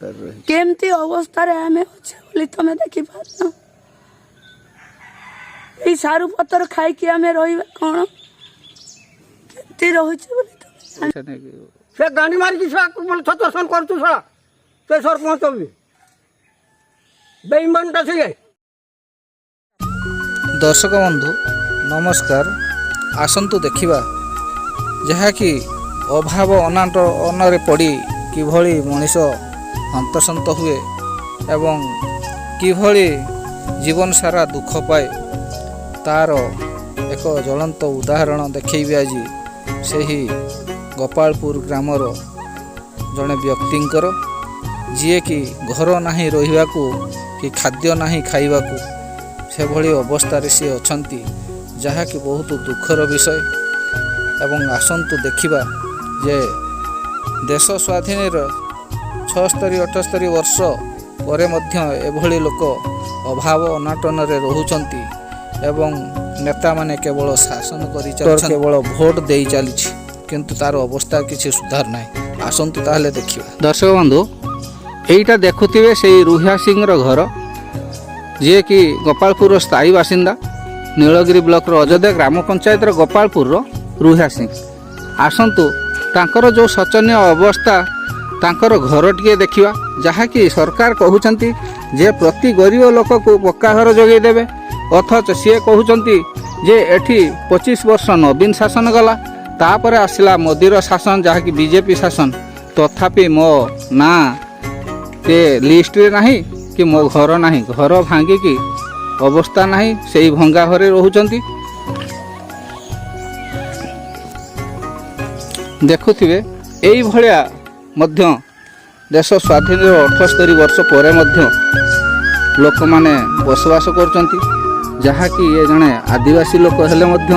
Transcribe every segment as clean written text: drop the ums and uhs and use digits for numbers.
केमती अवस्था आम अच्छे तुम देखी पार ये सारू पतर खाई आम रही कौन केमती से गांडी मारिकी छतरसन करूँ शा से सरपंच भी बेईमानटा से। दर्शक बंधु नमस्कार आसंतु देखिबा जहाँकि अभाव अनाटन पड़ी किभली मनीष हंतसंत हुए एवं किभली जीवन सारा दुख पाए तार एक ज्वलंत उदाहरण देखैबी आज सही गोपालपुर ग्रामर जड़े व्यक्तिंकर जी कि घर नहीं रहिबाकू कि खाद्य नहीं खाइबाकू से भली अवस्था सी अछंती जहाँकि बहुत दुखर विषय एवं आसंतु देखिबा जे देश स्वाधीन 76-78 वर्ष परे मध्य एभली लोक अभाव अनाटन रे रहुचंती एवं नेता माने केवल शासन करि केवल भोट दे चली किंतु तार अवस्था किसी सुधार नहीं। आसंतु ताहले देखिबा दर्शक बंधु एटा देखुथिबे से रुहिया सिंह रो घर जी कि गोपालपुर स्थायी बासिंदा नीलगिरी ब्लॉक रो अयोध्या ग्राम पंचायत रो गोपालपुर रो रुहिया सिंह। आसंतु तांकर जो शोचनीय अवस्था तांकर घर टिके देखिबा जहाँ कि सरकार कहउचंती जे प्रति गरीब लोक को पक्का घर जोगे देबे अथच सी कहउचंती जे एठी 25 वर्ष नवीन शासन गला तापर आसिला मोदीर शासन जहाँ कि बीजेपी शासन तथापि मो ना ते लिस्ट रे नहीं कि मो घर नहीं घर भांगी की अवस्था नहीं से भंगा घरे रहुचंती। देखुथिबे एई भलिया मध्य देश स्वाधीन 78 वर्ष पर मध्य लोक माने बसवास करचंती जहाँ कि ये जने आदिवासी लोक हेले मध्य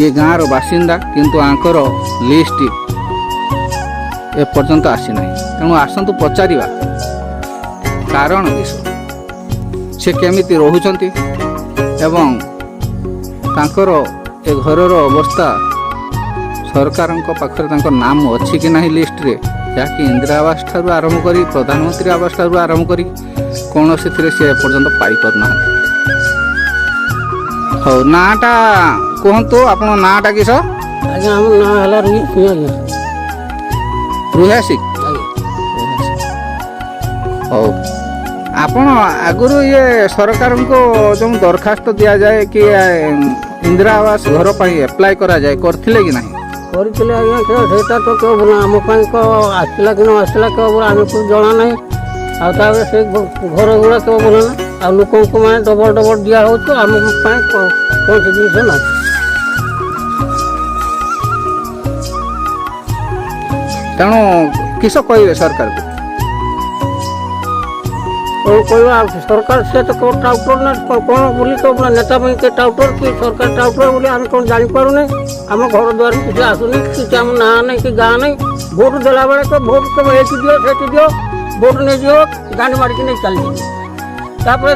ये गाँव बासिंदा किंतु आंकर लिस्ट ए पर्यंत आसी नहीं। तेणु आसंतु पचारिबा कारण विषय से केमिति रहुचंती एवं तांकर ए घरर अवस्था सरकार पाखरे तांकर नाम अच्छी कि नहीं लिस्ट रे जहाँकि इंदिरा आवास ठारू आरंभ करी प्रधानमंत्री आवास ठारू आरंभ करी कौन से पर्यंत पाई पारना। हो नाटा कहतु आप नाटा किस रुहिया सिंह हो आपण आगुरी ये सरकार को जो दरखास्त दि जाए कि इंदिरा आवास घर पर एप्लाय करा जाए करथिले कि नहीं करथिले आज्ञा सेटा तो क्यों बोला आम आसला कि न आसला क्यों बोला आम को जना नहीं आ से घर गुड़ा क्यों बोला ना आ लोक मैंने डबल डबल दिया हो तो आम कौन से जिन ना तेणु किस कहे सरकार को कहवा सरकार से तो कौन टाउटर ना कौन बोली तो नेता के टाउटर कि सरकार टाउटर बोली आम कौन जापर नहीं आम घर द्वार किसी आसुनी किसी आम ना नहीं कि गाँ नहीं भोट देला बेले तो भोट तुम ये दियो से दियो भोट नहीं दियो गांड मारिकी नहीं चल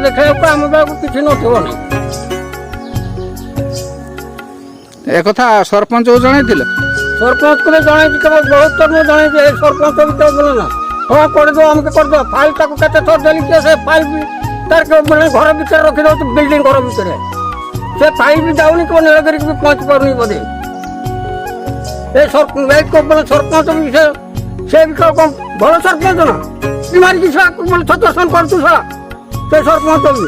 देखा आम बेलू किसी नथिबो नहीं। एक सरपंच को जन सरपंच को जन केवल बहुत जन सरपंच भी तो बोले ना हाँ कर दो आमके कर दो फाइल ताको केते थोर देली के से फाइल भी तार के माने घर भीतर रखि दो तो बिल्डिंग घर भीतर से फाइल भी जाउनी को नीलगिरी भी पहुंच पारुनी बोधे ए सरपंच को बोले सरपंच भी से भी कम भलो सरपंच ना बीमारी की सा बोले छतरसन करतु सा से सरपंच भी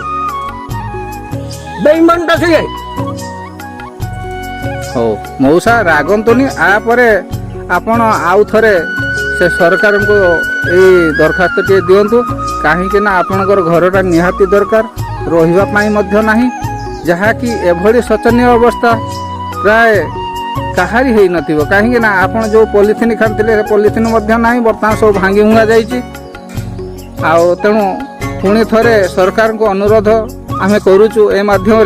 बेईमानटा से हो मौसा रागंतुनी आ परे आपण आउ थरे से सरकार को ये दरखास्त टे दिंतु कहीं ना आपणकर घरटा निहाती दरकार रही नहीं जहाँ कि एभली शोचनीय अवस्था प्राय कहारी है नथिबो कहीं ना आपण जो पॉलिथिन खाते पॉलिथिन नहीं बर्तमान सब भांगी भुंगा जाइए तेणु पुणी थरे सरकार को अनुरोध आम करुचु ए माध्यम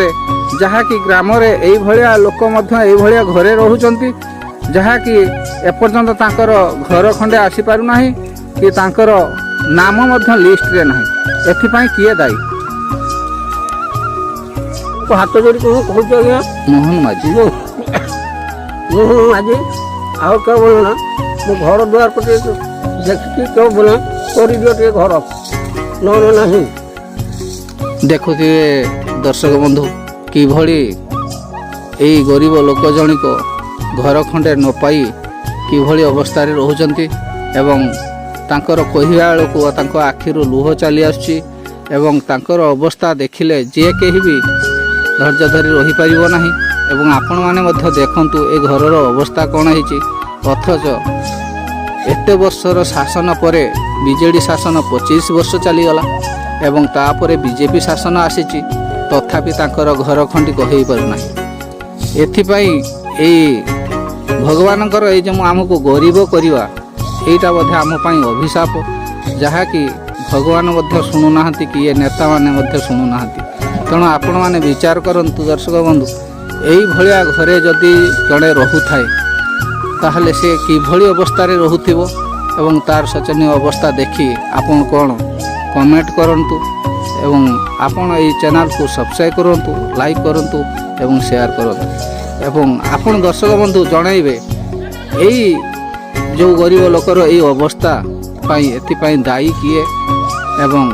जहाँ कि ग्राम रे भलिया लोक मध्य घरे रहुचंती जहाँ कि एपर्यंत तांकर घर खंडे आसी पारु नाही कि तांकर नाम मध्य लिस्ट रे नाही एथिपाई किए दायी हाथ जोड़ी कहूँ आज्ञा मोहन माझी मोहन माझी आउ क्या बोलना मो घर द्वार पटे देखी क्यों बोला କରିଦିଅ ଟିକେ ଘର ନହେଲେ ନାହିଁ। ଦେଖୁଥିବେ ଦର୍ଶକ ବନ୍ଧୁ କିଭଳି ଏଇ ଗରିବ ଲୋକ ଜଣିକ ଘର ଖଣ୍ଡେ ନ ପାଇ କିଭଳି ଅବସ୍ଥାରେ ରହୁଛନ୍ତି ଏବଂ ତାଙ୍କର କହିବା ବେଳକୁ ତାଙ୍କ ଆଖିରୁ ଲୁହ ଚାଲି ଆସୁଛି ଏବଂ ତାଙ୍କର ଅବସ୍ଥା ଦେଖିଲେ ଯିଏ କେହି ବି ଧୈର୍ଯ୍ୟ ଧରି ରହିପାରିବ ନାହିଁ। ଏବଂ ଆପଣମାନେ ମଧ୍ୟ ଦେଖନ୍ତୁ ଏ ଘରର ଅବସ୍ଥା କ'ଣ ହେଇଛି। ଅଥଚ ଏତେ ବର୍ଷର ଶାସନ ପରେ ବିଜେଡ଼ି ଶାସନ 25 ବର୍ଷ ଚାଲିଗଲା ଏବଂ ତାପରେ ବିଜେପି ଶାସନ ଆସିଛି, ତଥାପି ତାଙ୍କର ଘର ଖଣ୍ଡିକ ହୋଇପାରୁନାହିଁ। ଏଥିପାଇଁ ଏଇ ଭଗବାନଙ୍କର ଏଇ ଯେଉଁ ଆମକୁ ଗରିବ କରିବା ଏଇଟା ବୋଧେ ଆମ ପାଇଁ ଅଭିଶାପ, ଯାହାକି ଭଗବାନ ମଧ୍ୟ ଶୁଣୁନାହାନ୍ତି କି ଏ ନେତାମାନେ ମଧ୍ୟ ଶୁଣୁନାହାନ୍ତି। ତେଣୁ ଆପଣମାନେ ବିଚାର କରନ୍ତୁ ଦର୍ଶକ ବନ୍ଧୁ, ଏଇଭଳିଆ ଘରେ ଯଦି ଜଣେ ରହୁଥାଏ ତାହେଲେ ସେ କିଭଳି ଅବସ୍ଥାରେ ରହୁଥିବ ଏବଂ ତାର ଶୋଚନୀୟ ଅବସ୍ଥା ଦେଖି ଆପଣ କ'ଣ କମେଣ୍ଟ କରନ୍ତୁ ଏବଂ ଆପଣ ଏଇ ଚ୍ୟାନେଲକୁ ସବସ୍କ୍ରାଇବ୍ କରନ୍ତୁ, ଲାଇକ୍ କରନ୍ତୁ ଏବଂ ସେୟାର କରନ୍ତୁ। ଏବଂ ଆପଣ ଦର୍ଶକ ବନ୍ଧୁ ଜଣାଇବେ ଏଇ ଯେଉଁ ଗରିବ ଲୋକର ଏଇ ଅବସ୍ଥା ପାଇଁ ଏଥିପାଇଁ ଦାୟୀ କିଏ ଏବଂ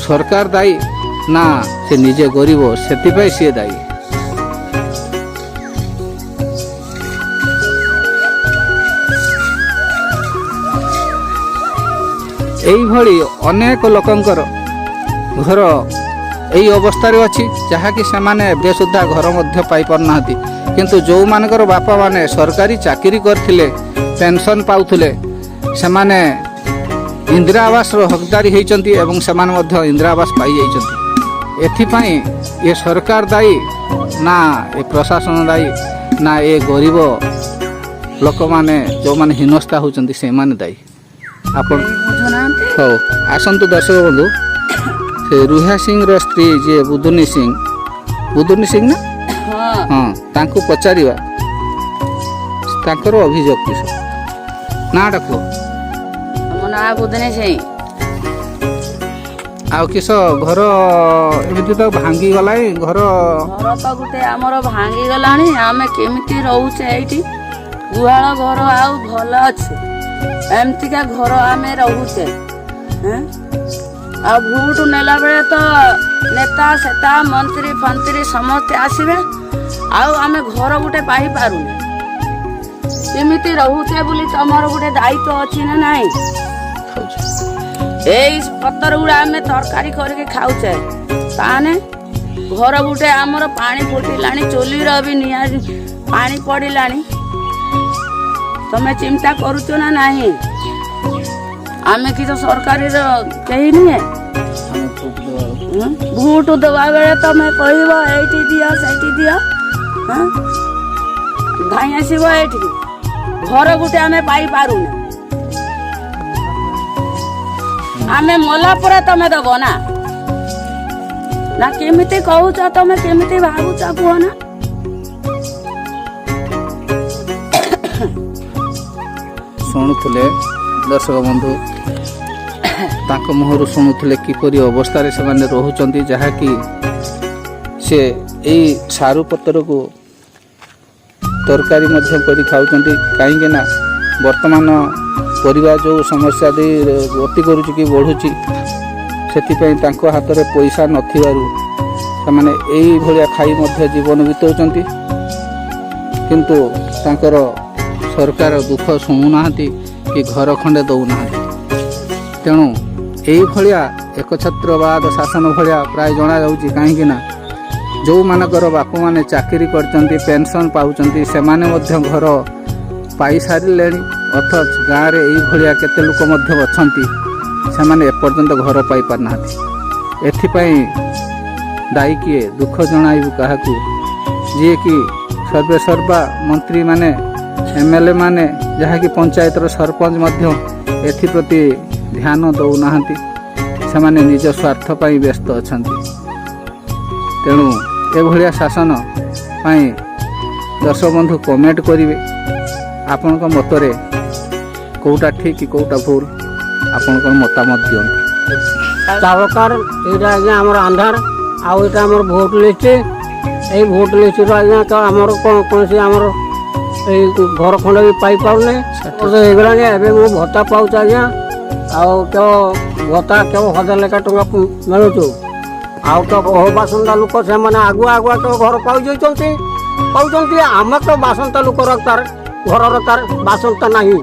ସରକାର ଦାୟୀ ନା ସେ ନିଜେ ଗରିବ ସେଥିପାଇଁ ସିଏ ଦାୟୀ। এইଭଳି ଅନେକ ଲୋକଙ୍କର ଘର এই ଅବସ୍ଥାରେ ଅଛି, ଯାହାକି ସେମାନେ ଏବେ ସୁଦ୍ଧା ଘର ମଧ୍ୟ ପାଇପାରୁନାହାନ୍ତି। କିନ୍ତୁ ଯେଉଁମାନଙ୍କର ବାପାମାନେ ସରକାରୀ ଚାକିରି କରିଥିଲେ, ପେନସନ୍ ପାଉଥିଲେ, ସେମାନେ ଇନ୍ଦିରା ଆବାସର ହକଦାରୀ ହୋଇଛନ୍ତି ଏବଂ ସେମାନେ ମଧ୍ୟ ଇନ୍ଦିରା ଆବାସ ପାଇଯାଇଛନ୍ତି। ଏଥିପାଇଁ ଏ ସରକାର ଦାୟୀ ନା ଏ ପ୍ରଶାସନ ଦାୟୀ ନା ଏ ଗରିବ ଲୋକମାନେ ଯେଉଁମାନେ ହୀନସ୍ତା ହେଉଛନ୍ତି ସେମାନେ ଦାୟୀ? ଆପଣ ବୁଝୁନାହାନ୍ତି। ହଉ ଆସନ୍ତୁ ଦର୍ଶକ ବନ୍ଧୁ, ସେ ରୁହା ସିଂର ସ୍ତ୍ରୀ ଯିଏ ବୁଦୁନି ସିଂ ନା ହଁ ତାଙ୍କୁ ପଚାରିବା ତାଙ୍କର ଅଭିଯୋଗ କିସ ନାଁଟା କୁହ। ମୋ ନାଁ ବୁଧୁନି ସିଂ। ଆଉ କିସ ଘର ଏମିତି ତ ଭାଙ୍ଗିଗଲାଣି ଘର ତ ଗୋଟେ ଆମର ଭାଙ୍ଗିଗଲାଣି, ଆମେ କେମିତି ରହୁଛେ ଏଇଠି? ଗୁହାଳ ଘର ଆଉ ଭଲ ଅଛି? ଏମିତିକା ଘର ଆମେ ରହୁଛେ। ଆଉ ଭୋଟ ନେଲା ବେଳେ ତ ନେତା ସେତା ମନ୍ତ୍ରୀ ଫନ୍ତ୍ରୀ ସମସ୍ତେ ଆସିବେ, ଆଉ ଆମେ ଘର ଗୋଟେ ପାଇପାରୁନେ। କେମିତି ରହୁଛେ ବୋଲି ତମର ଗୋଟେ ଦାୟିତ୍ୱ ଅଛି ନା ନାହିଁ? ଏଇ ପତର ଗୁଡ଼ା ଆମେ ତରକାରୀ କରିକି ଖାଉଛେ, ତାହେଲେ ଘର ଗୋଟେ ଆମର ପାଣି ଫୁଟିଲାଣି, ଚୁଲିର ବି ନିଆଁ ପାଣି ପଡ଼ିଲାଣି। ତମେ ଚିନ୍ତା କରୁଛ ନା ନାହିଁ? ଆମେ କିଛି ସରକାରୀର କେହି ନୁହେଁ। ଭୋଟ ଦେବା ବେଳେ ତମେ କହିବ ଏଇଠି ଦିଅ ସେଇଠି ଦିଅ, ଧାଇଁ ଆସିବ ଏଇଠିକି। ଘର ଗୋଟେ ଆମେ ପାଇପାରୁନେ। ଆମେ ମଲା ପରେ ତମେ ଦବ ନା? ନା କେମିତି କହୁଛ ତମେ, କେମିତି ଭାବୁଛ କୁହ ନା? ଶୁଣୁଥିଲେ ଦର୍ଶକ ବନ୍ଧୁ, ତାଙ୍କ ମୁହଁରୁ ଶୁଣୁଥିଲେ କିପରି ଅବସ୍ଥାରେ ସେମାନେ ରହୁଛନ୍ତି, ଯାହାକି ସେ ଏଇ ସାରୁ ପତ୍ରକୁ ତରକାରୀ ମଧ୍ୟ କରି ଖାଉଛନ୍ତି। କାହିଁକି ନା ବର୍ତ୍ତମାନ ପରିବା ଯେଉଁ ସମସ୍ୟା ଦେଇ ଗତି କରୁଛି କି ବଢ଼ୁଛି, ସେଥିପାଇଁ ତାଙ୍କ ହାତରେ ପଇସା ନଥିବାରୁ ସେମାନେ ଏଇଭଳିଆ ଖାଇ ମଧ୍ୟ ଜୀବନ ବିତାଉଛନ୍ତି। କିନ୍ତୁ ତାଙ୍କର ସରକାର ଦୁଃଖ ଶୁଣୁନାହାନ୍ତି କି ଘର ଖଣ୍ଡେ ଦେଉନାହାନ୍ତି। ତେଣୁ ଏଇଭଳିଆ ଏକଛତ୍ରବାଦ ଶାସନ ଭଳିଆ ପ୍ରାୟ ଜଣାଯାଉଛି। କାହିଁକି ନା ଯେଉଁମାନଙ୍କର ବାପାମାନେ ଚାକିରି କରିଛନ୍ତି, ପେନସନ୍ ପାଉଛନ୍ତି, ସେମାନେ ମଧ୍ୟ ଘର ପାଇସାରିଲେଣି। ଅଥଚ ଗାଁରେ ଏଇଭଳିଆ କେତେ ଲୋକ ମଧ୍ୟ ଅଛନ୍ତି, ସେମାନେ ଏପର୍ଯ୍ୟନ୍ତ ଘର ପାଇପାରୁନାହାନ୍ତି। ଏଥିପାଇଁ ଦାୟୀ କିଏ? ଦୁଃଖ ଜଣାଇବୁ କାହାକୁ? ଯିଏକି ସର୍ବେସର୍ବା ମନ୍ତ୍ରୀମାନେ, MLA ମାନେ, ଯାହାକି ପଞ୍ଚାୟତର ସରପଞ୍ଚ ମଧ୍ୟ ଏଥିପ୍ରତି ଧ୍ୟାନ ଦେଉନାହାନ୍ତି। ସେମାନେ ନିଜ ସ୍ୱାର୍ଥ ପାଇଁ ବ୍ୟସ୍ତ ଅଛନ୍ତି। ତେଣୁ ଏଭଳିଆ ଶାସନ ପାଇଁ ଦର୍ଶକ ବନ୍ଧୁ କମେଣ୍ଟ କରିବେ। ଆପଣଙ୍କ ମତରେ କେଉଁଟା ଠିକ୍ କେଉଁଟା ଭୁଲ, ଆପଣଙ୍କର ମତାମତ ଦିଅନ୍ତୁ। ସରକାର ଏଇଟା ଆଜ୍ଞା ଆମର ଆନ୍ଧାର, ଆଉ ଏଇଟା ଆମର ଭୋଟ ଲିଷ୍ଟ। ଏଇ ଭୋଟ ଲିଷ୍ଟରୁ ଆଜ୍ଞା ତ ଆମର କୌଣସି ଆମର ଏଇ ଘର ଖଣ୍ଡେ ବି ପାଇପାରୁନି। ହେଇଗଲାଣି। ଏବେ ମୁଁ ଭତ୍ତା ପାଉଛି ଆଜ୍ଞା ଆଉ କେଉଁ ଭତ୍ତା କେଉଁ 1000 ଲେଖା ଟଙ୍କା ମିଳୁଛୁ। ଆଉ ତ ବହୁ ବାସନ୍ତା ଲୋକ ସେମାନେ ଆଗୁଆ କେଉଁ ଘର ପାଉଛନ୍ତି। ଆମେ ତ ବାସନ୍ତା ଲୋକର ତାର ଘରର ତାର ବାସନ୍ତା ନାହିଁ।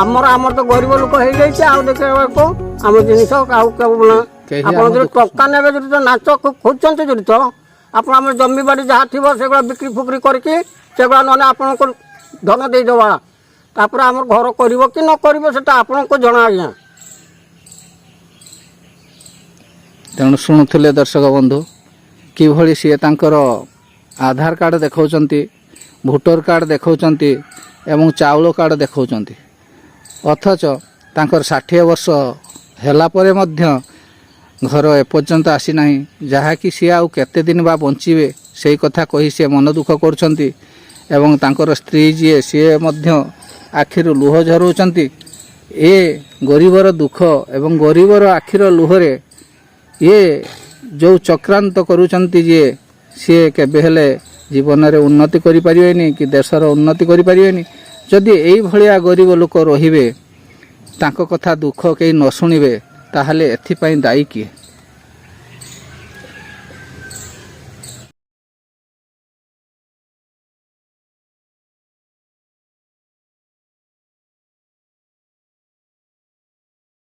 ଆମର ତ ଗରିବ ଲୋକ ହେଇଯାଇଛି। ଆଉ ଦେଖିବାକୁ ଆମ ଜିନିଷ ଆଉ ଆପଣ ଯଦି ଟଙ୍କା ନେବେ, ଯଦି ତ ନାଚ ଖୋଜୁଛନ୍ତି, ଯଦି ତ ଆପଣ ଆମର ଜମିବାଡ଼ି ଯାହା ଥିବ ସେଗୁଡ଼ା ବିକ୍ରି ଫୁକ୍ରି କରିକି ସେଗୁଡ଼ା ନହେଲେ ଆପଣଙ୍କୁ ଧନ ଦେଇଦେବା। ତାପରେ ଆମର ଘର କରିବ କି ନ କରିବ ସେଟା ଆପଣଙ୍କୁ ଜଣା ଆଜ୍ଞା। ତେଣୁ ଶୁଣୁଥିଲେ ଦର୍ଶକ ବନ୍ଧୁ କିଭଳି ସିଏ ତାଙ୍କର ଆଧାର କାର୍ଡ଼ ଦେଖାଉଛନ୍ତି, ଭୋଟର କାର୍ଡ଼ ଦେଖାଉଛନ୍ତି ଏବଂ ଚାଉଳ କାର୍ଡ଼ ଦେଖାଉଛନ୍ତି, ଅଥଚ ତାଙ୍କର 60 ବର୍ଷ ହେଲା ପରେ ମଧ୍ୟ ଘର ଏପର୍ଯ୍ୟନ୍ତ ଆସିନାହିଁ। ଯାହାକି ସିଏ ଆଉ କେତେ ଦିନ ବା ବଞ୍ଚିବେ ସେଇ କଥା କହି ସିଏ ମନ ଦୁଃଖ କରୁଛନ୍ତି। ଏବଂ ତାଙ୍କର ସ୍ତ୍ରୀ ଯିଏ ସିଏ ମଧ୍ୟ ଆଖିରୁ ଲୁହ ଝରୁଛନ୍ତି। ଏ ଗରିବର ଦୁଃଖ ଏବଂ ଗରିବର ଆଖିର ଲୁହରେ ଇଏ ଯେଉଁ ଚକ୍ରାନ୍ତ କରୁଛନ୍ତି ଯିଏ, ସିଏ କେବେ ହେଲେ ଜୀବନରେ ଉନ୍ନତି କରିପାରିବେନି କି ଦେଶର ଉନ୍ନତି କରିପାରିବେନି। ଯଦି ଏଇଭଳିଆ ଗରିବ ଲୋକ ରହିବେ, ତାଙ୍କ କଥା ଦୁଃଖ କେହି ନ ଶୁଣିବେ, ତାହେଲେ ଏଥିପାଇଁ ଦାୟୀ କିଏ?